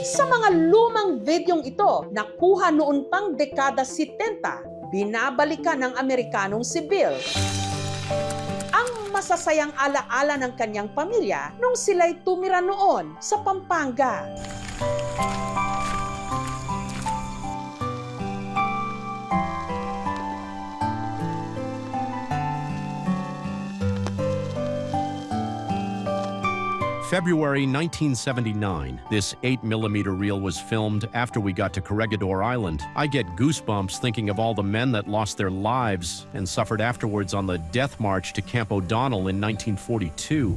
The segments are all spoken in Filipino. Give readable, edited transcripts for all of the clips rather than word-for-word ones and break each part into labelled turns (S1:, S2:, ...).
S1: Sa mga lumang videong ito, nakuha noon pang dekada 70, binabalikan ng Amerikanong si Bill ang masasayang alaala ng kanyang pamilya nung sila'y tumira noon sa Pampanga.
S2: February 1979, this 8mm reel was filmed after we got to Corregidor Island. I get goosebumps thinking of all the men that lost their lives and suffered afterwards on the death march to Camp O'Donnell in 1942.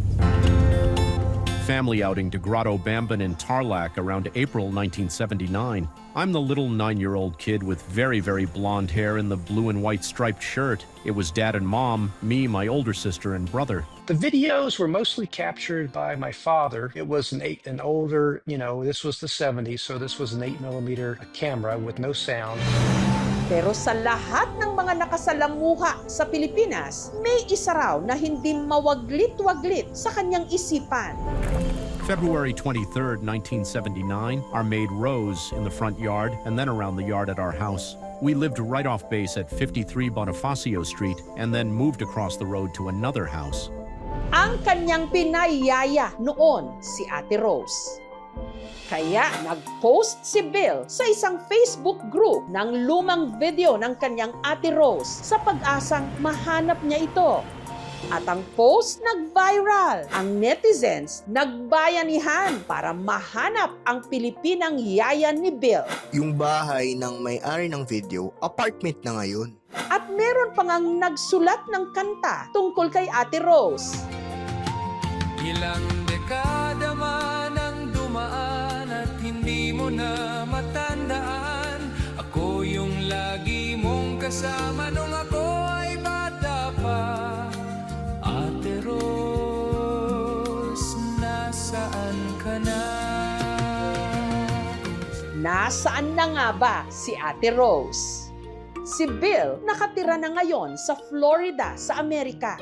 S2: Family outing to Grotto Bamban in Tarlac around April 1979. I'm the little 9-year-old kid with very, very blonde hair in the blue and white striped shirt. It was Dad and Mom, me, my older sister, and brother.
S3: The videos were mostly captured by my father. It was an older, this was the 70s, so this was an 8mm camera with no sound.
S1: Pero sa lahat ng mga nakasalamuha sa Pilipinas, may isa raw na hindi mawaglit-waglit sa kanyang isipan.
S2: February 23rd, 1979, our maid Rose in the front yard and then around the yard at our house. We lived right off base at 53 Bonifacio Street and then moved across the road to another house.
S1: Ang kanyang pinayaya noon si Ate Rose. Kaya nag-post si Bill sa isang Facebook group ng lumang video ng kanyang Ate Rose sa pag-asang mahanap niya ito. At ang post nag-viral. Ang netizens nagbayanihan para mahanap ang Pilipinang yaya ni Bill.
S4: Yung bahay ng may-ari ng video, apartment na ngayon.
S1: At meron pang ang nagsulat ng kanta tungkol kay Ate Rose.
S5: Ilang dekada man ang dumaan at hindi mo na matandaan. Ako yung lagi mong kasama nung ako ay bata pa. Ate Rose, nasaan ka na?
S1: Nasaan na nga ba si Ate Rose? Si Bill nakatira na ngayon sa Florida sa Amerika.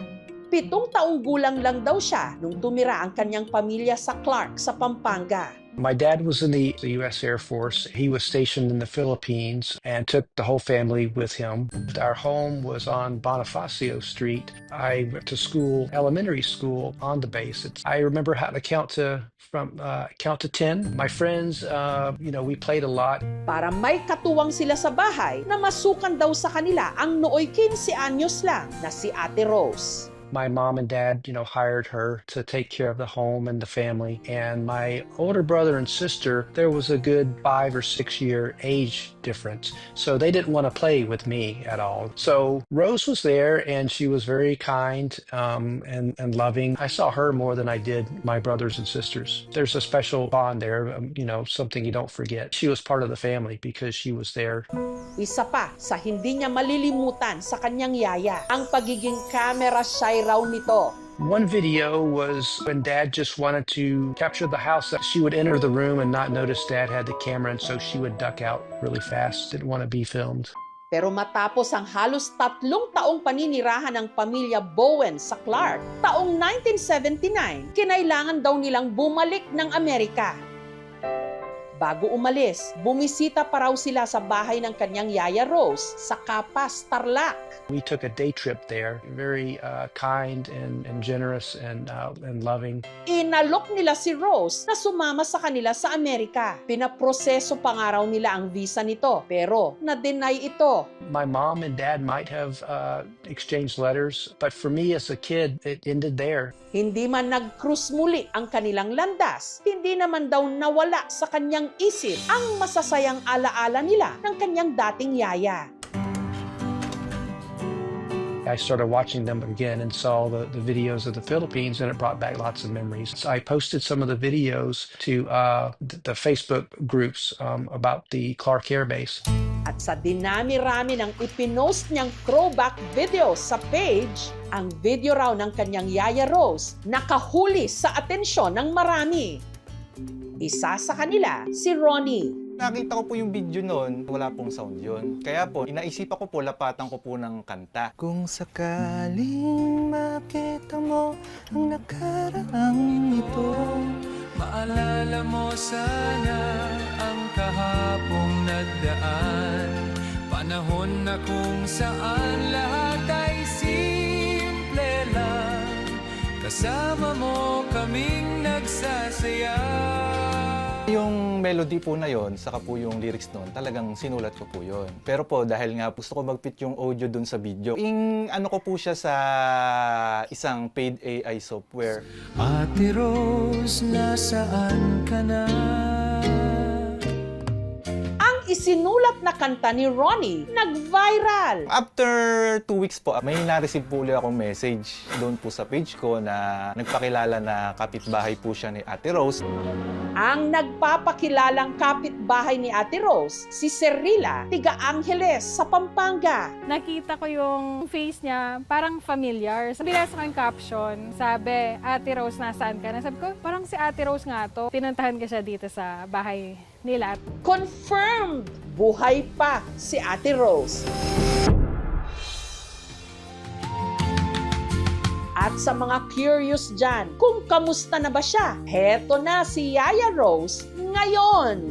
S1: 7 taong gulang lang daw siya nung tumira ang kanyang pamilya sa Clark sa Pampanga.
S3: My dad was in the U.S. Air Force. He was stationed in the Philippines and took the whole family with him. Our home was on Bonifacio Street. I went to school, elementary school, on the base. I remember how to count to 10. My friends, we played a lot.
S1: Para may katuwang sila sa bahay na masukan daw sa kanila ang nooy 15 anyos lang na si Ate Rose.
S3: My mom and dad, hired her to take care of the home and the family. And my older brother and sister, there was a good 5 or 6 year age difference. So they didn't want to play with me at all. So Rose was there and she was very kind and loving. I saw her more than I did my brothers and sisters. There's a special bond there, something you don't forget. She was part of the family because she was there.
S1: Isa pa sa hindi niya malilimutan sa kanyang yaya, ang pagiging camera shy raw nito.
S3: One video was when Dad just wanted to capture the house. She would enter the room and not notice Dad had the camera, and so she would duck out really fast. Didn't want to be filmed.
S1: Pero matapos ang halos 3 taong paninirahan ng pamilya Bowen sa Clark, taong 1979, kinailangan daw nilang bumalik ng Amerika. Bago umalis, bumisita pa raw sila sa bahay ng kanyang yaya Rose sa Capas, Tarlac.
S3: We took a day trip there. Very kind and generous and loving.
S1: Inalok nila si Rose na sumama sa kanila sa Amerika. Pinaproseso pa nga raw nila ang visa nito, pero na-deny ito.
S3: My mom and dad might have exchanged letters, but for me as a kid, it ended there.
S1: Hindi man nag-cruise muli ang kanilang landas, hindi naman daw nawala sa kanyang isip ang masasayang alaala nila ng kanyang dating yaya.
S3: I started watching them again and saw the videos of the Philippines, and it brought back lots of memories. So I posted some of the videos to the Facebook groups about the Clark Air Base.
S1: At sa dinami-rami ng ipinost niyang throwback videos sa page, ang video raw ng kanyang yaya Rose nakahuli sa atensyon ng marami. Isa sa kanila, si Ronnie.
S6: Nakita ko po yung video noon, wala pong sound yun. Kaya po, inaisipan ko po, lapatan ko po ng kanta. Kung sakaling makita mo ang nakaraang ito,
S5: Maalala mo sana ang kahapong nagdaan, panahon na kung saan lahat ay simple lang. Kasama mo kaming nagsasaya.
S6: Yung melody po na yon, saka po yung lyrics nun, talagang sinulat ko po yon. Pero po, dahil nga gusto ko mag-fit yung audio dun sa video, ano ko po siya sa isang paid AI software.
S5: Ate Rose, nasaan ka na?
S1: Ang isinulat na kanta ni Ronnie nag-viral.
S6: After 2 weeks po, may na-receive po ulit akong message doon po sa page ko na nagpakilala na kapitbahay po siya ni Ate Rose.
S1: Ang nagpapakilalang kapitbahay ni Ate Rose, si Serrila, tiga Angeles sa Pampanga.
S7: Nakita ko yung face niya, parang familiar. Binasa ko yung caption, sabi, Ate Rose, nasaan ka na? Sabi ko, parang si Ate Rose nga to. Pinuntahan ko siya dito sa bahay nila.
S1: Confirmed! Buhay pa si Ate Rose. At sa mga curious dyan, kung kamusta na ba siya, heto na si Yaya Rose ngayon.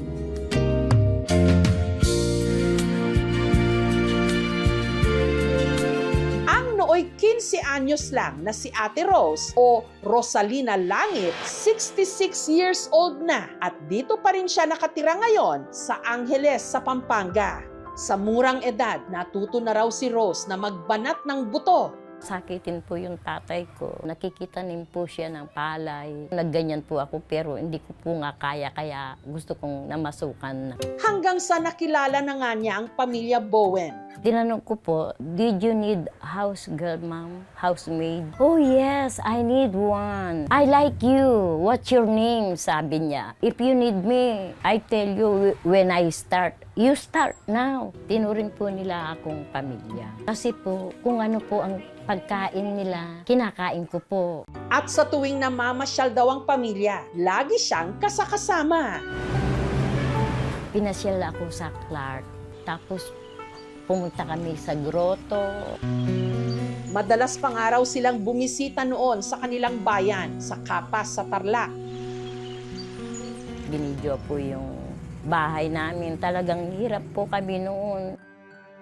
S1: Ang nooy 15 anyos lang na si Ate Rose o Rosalina Langit, 66 years old na at dito pa rin siya nakatira ngayon sa Angeles sa Pampanga. Sa murang edad, natuto na raw si Rose na magbanat ng buto.
S8: Sakitin po yung tatay ko. Nakikitanim po siya ng palay. Nagganyan po ako pero hindi ko po nga kaya gusto kong namasukan na.
S1: Hanggang sa nakilala na nga niya ang pamilya Bowen.
S8: Tinanong ko po, did you need house girl, ma'am? Housemaid? Oh yes, I need one. I like you. What's your name? Sabi niya. If you need me, I tell you when I start. You start now. Tinuring po nila akong pamilya. Kasi po, kung ano po ang pagkain nila, kinakain ko po.
S1: At sa tuwing namamasyal daw ang pamilya, lagi siyang kasakasama.
S8: Pinasyal ako sa Clark. Tapos pumunta kami sa grotto.
S1: Madalas pang araw silang bumisita noon sa kanilang bayan, sa Kapas sa Tarlac.
S8: Binidyo po yung bahay namin. Talagang hirap po kami noon.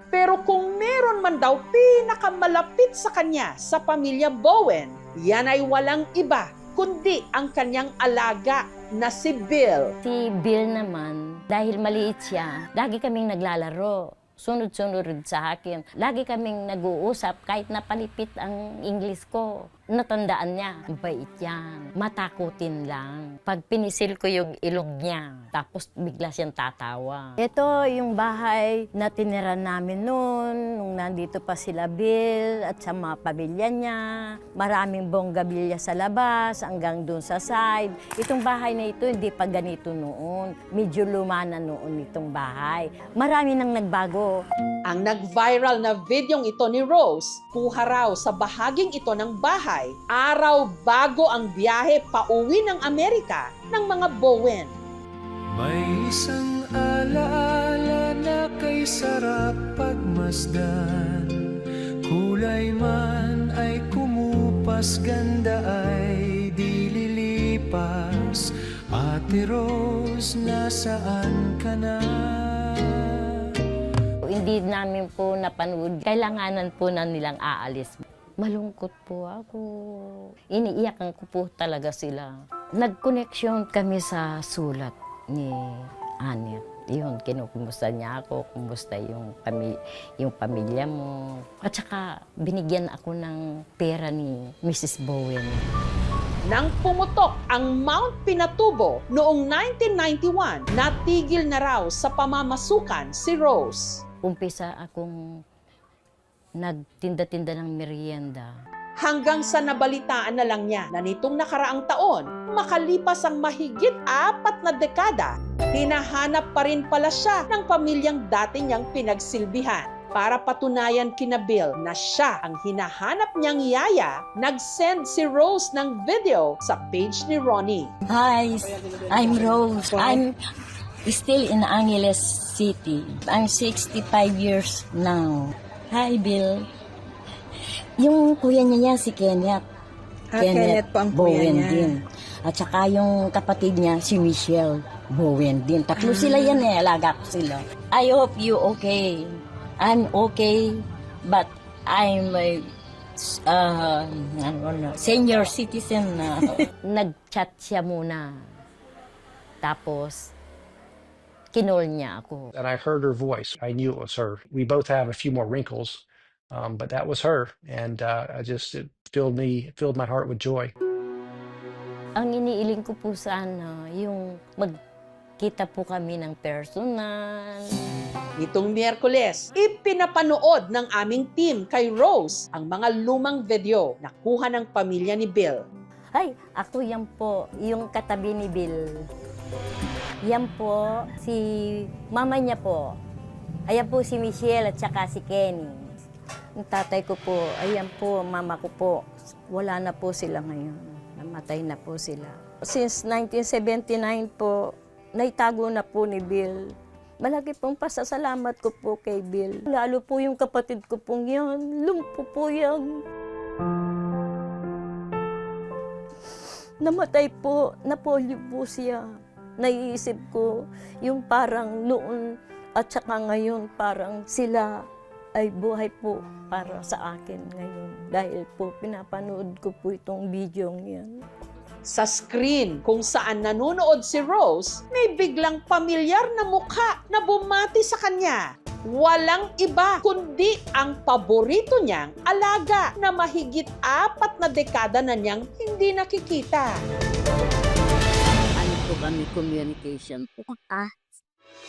S1: Pero kung meron man daw pinakamalapit sa kanya sa pamilya Bowen, yan ay walang iba kundi ang kanyang alaga na si Bill.
S8: Si Bill naman, dahil maliit siya, lagi kaming naglalaro. Sunod-sunod sa akin. Lagi kaming nag-uusap kahit napalipit ang English ko. Natandaan niya, bait yan. Matakutin lang. Pag pinisil ko yung ilong niya, tapos bigla siyang tatawa. Ito yung bahay na tinira namin noon, nung nandito pa sila Bill at sa mga pamilya niya. Maraming bonggabilya sa labas, hanggang dun sa side. Itong bahay na ito, hindi pa ganito noon. Medyo luma na noon itong bahay. Marami nang nagbago.
S1: Ang nag-viral na videong ito ni Rose, kuha raw sa bahaging ito ng bahay, araw bago ang biyahe pauwi ng Amerika ng mga Bowen.
S5: May isang alaala na kay sarap pagmasdan, kulay man ay kumupas, ganda ay di lilipas. Ate Rose, nasaan ka na?
S8: Hindi namin po napanood. Kailanganan po na nilang aalis. Malungkot po ako. Iniiyakan ko po talaga sila. Nag-connection kami sa sulat ni Anet. Yun, kinukumusta niya ako, kumusta yung pamilya mo. At saka, binigyan ako ng pera ni Mrs. Bowen.
S1: Nang pumutok ang Mount Pinatubo noong 1991, natigil na raw sa pamamasukan si Rose.
S8: Umpisa akong nagtinda-tinda ng merienda.
S1: Hanggang sa nabalitaan na lang niya na nitong nakaraang taon, makalipas ang mahigit 4 na dekada, hinahanap pa rin pala siya ng pamilyang dati niyang pinagsilbihan. Para patunayan kina Bill na siya ang hinahanap niyang yaya, nag-send si Rose ng video sa page ni Ronnie.
S8: Hi, I'm Rose. I'm still in Angeles City. I'm 65 years now. Hi, Bill. Yung kuya niya si Kenneth.
S9: Kenneth po ang kuya
S8: Bowen
S9: niya.
S8: din. At saka yung kapatid niya, si Michelle Bowen din. Tatlo sila yan eh, alaga ko sila. I hope you okay. I'm okay, but I'm a senior citizen na. Nag-chat siya muna. Tapos, kinol niya ako.
S3: And I heard her voice. I knew it was her. We both have a few more wrinkles, but that was her. And it filled my heart with joy.
S8: Ang iniiling ko po sana, yung magkita po kami ng personal.
S1: Nitong Miyerkules, ipinapanood ng aming team kay Rose ang mga lumang video na kuha ng pamilya ni Bill.
S8: Ay, ako yan po, yung katabi ni Bill. Yan po, si mama niya po. Ayan po si Michelle at saka si Kenny. Yung tatay ko po, ayan po, mama ko po. Wala na po sila ngayon. Namatay na po sila. Since 1979 po, naitago na po ni Bill. Malaki pong pasasalamat ko po kay Bill. Lalo po yung kapatid ko pong yan. Lumpo po yan. Namatay po, na-polio po siya. Naiisip ko yung parang noon at saka ngayon parang sila ay buhay po para sa akin ngayon. Dahil po pinapanood ko po itong video yan.
S1: Sa screen kung saan nanonood si Rose, may biglang pamilyar na mukha na bumati sa kanya. Walang iba kundi ang paborito niyang alaga na mahigit 4 na dekada na niyang hindi nakikita.
S8: Ano po kami communication po?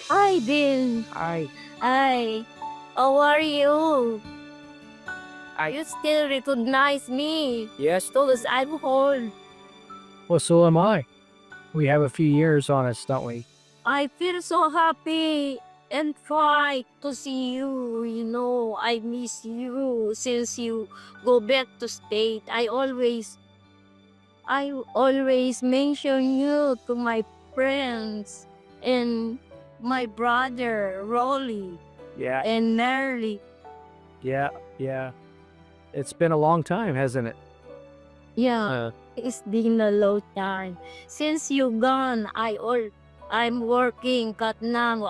S8: Hi, Bill.
S3: Hi.
S8: Hi. How are you? You still recognize me?
S3: Yes.
S8: Because I'm old.
S3: Well, so am I. We have a few years on us, don't we?
S8: I feel so happy and try to see you. You know, I miss you since you go back to state. I always mention you to my friends and my brother Rolly
S3: Yeah.
S8: and Nerly.
S3: Yeah. It's been a long time, hasn't it?
S8: Yeah, it's been a long time since you gone. I'm working, but now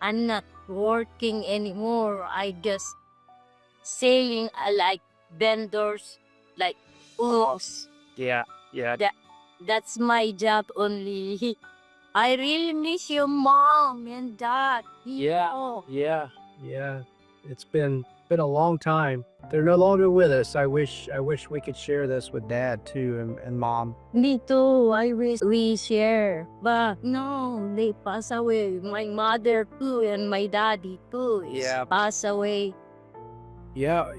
S8: I'm not working anymore. I just selling like vendors, like us.
S3: Yeah.
S8: That's my job only. I really miss your mom and dad.
S3: Yeah.
S8: know.
S3: Yeah. It's been a long time. They're no longer with us. I wish we could share this with Dad too and Mom.
S8: Me too. I wish we share. But no, they pass away. My mother too and my daddy too
S3: Yeah.
S8: pass away.
S3: Yeah,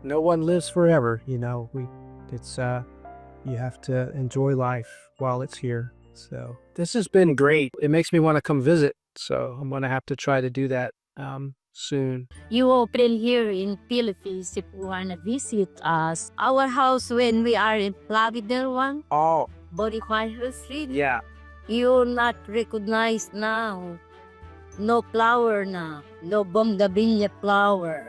S3: no one lives forever, you know. You have to enjoy life while it's here. So this has been great. It makes me want to come visit. So I'm gonna have to try to do that soon.
S8: You open here in Philippines if you wanna visit us. Our house when we are in Flagler one,
S3: Oh,
S8: Bonifacio Street.
S3: yeah.
S8: You're not recognized now. No flower now. No bougainvillea flower.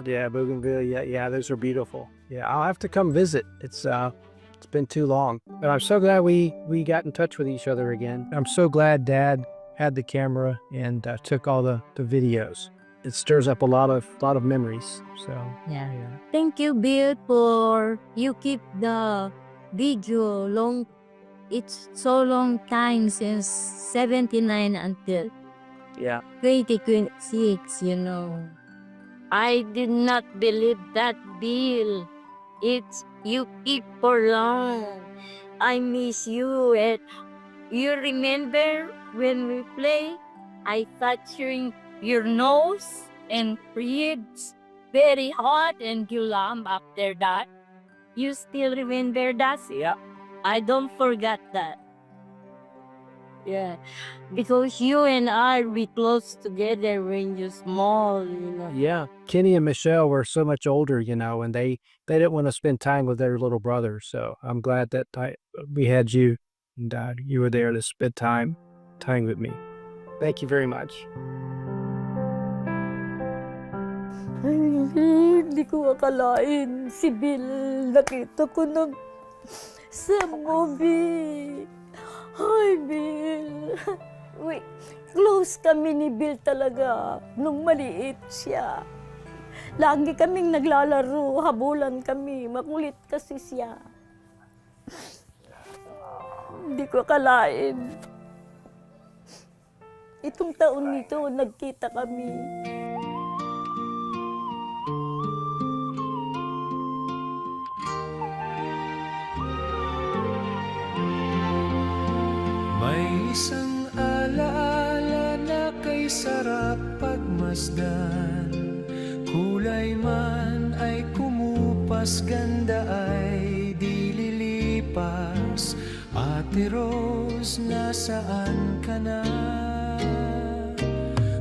S3: Yeah, bougainvillea. Yeah, those are beautiful. Yeah, I'll have to come visit. It's been too long. But I'm so glad we got in touch with each other again. I'm so glad Dad had the camera and took all the videos. It stirs up a lot of memories. So
S8: Yeah. Thank you, Bill, for you keep the video long. It's so long time since 79 until
S3: yeah.
S8: 2026, you know. I did not believe that, Bill. It's you keep for long. I miss you. And you remember when we play, I touching your nose and ribs very hot and you lump after that. You still remember that?
S3: Yeah.
S8: I don't forget that. Yeah, because you and I we close together when you're small, you know.
S3: Yeah. Kenny and Michelle were so much older, you know, and they didn't want to spend time with their little brother. So I'm glad that we had you and you were there to spend time with me. Thank you very much.
S8: Ay, hindi ko akalain si Bill. Nakita ko sa movie. Hi, Bill. Wait, close kami ni Bill talaga nung maliit siya. Lagi kaming naglalaro, habulan kami. Makulit kasi siya. Hindi ko akalain. Itong taon nito, nagkita kami.
S5: May isang alaala na kay sarap pagmasdan. Kulay man ay kumupas, ganda ay di lilipas. Ate Rose, nasaan ka na?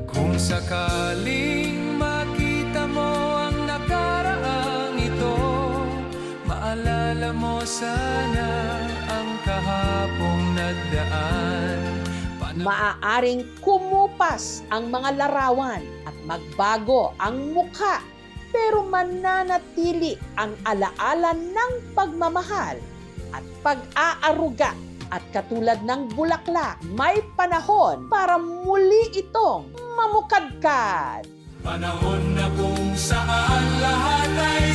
S5: Kung sakaling makita mo ang nakaraang ito, maalala mo sana ang kahapong nagdaan.
S1: Maaaring kumupas ang mga larawan at magbago ang mukha, pero mananatili ang alaala ng pagmamahal at pag-aaruga. At katulad ng bulaklak, may panahon para muli itong mamukadkad.
S5: Panahon na kung saan lahat ay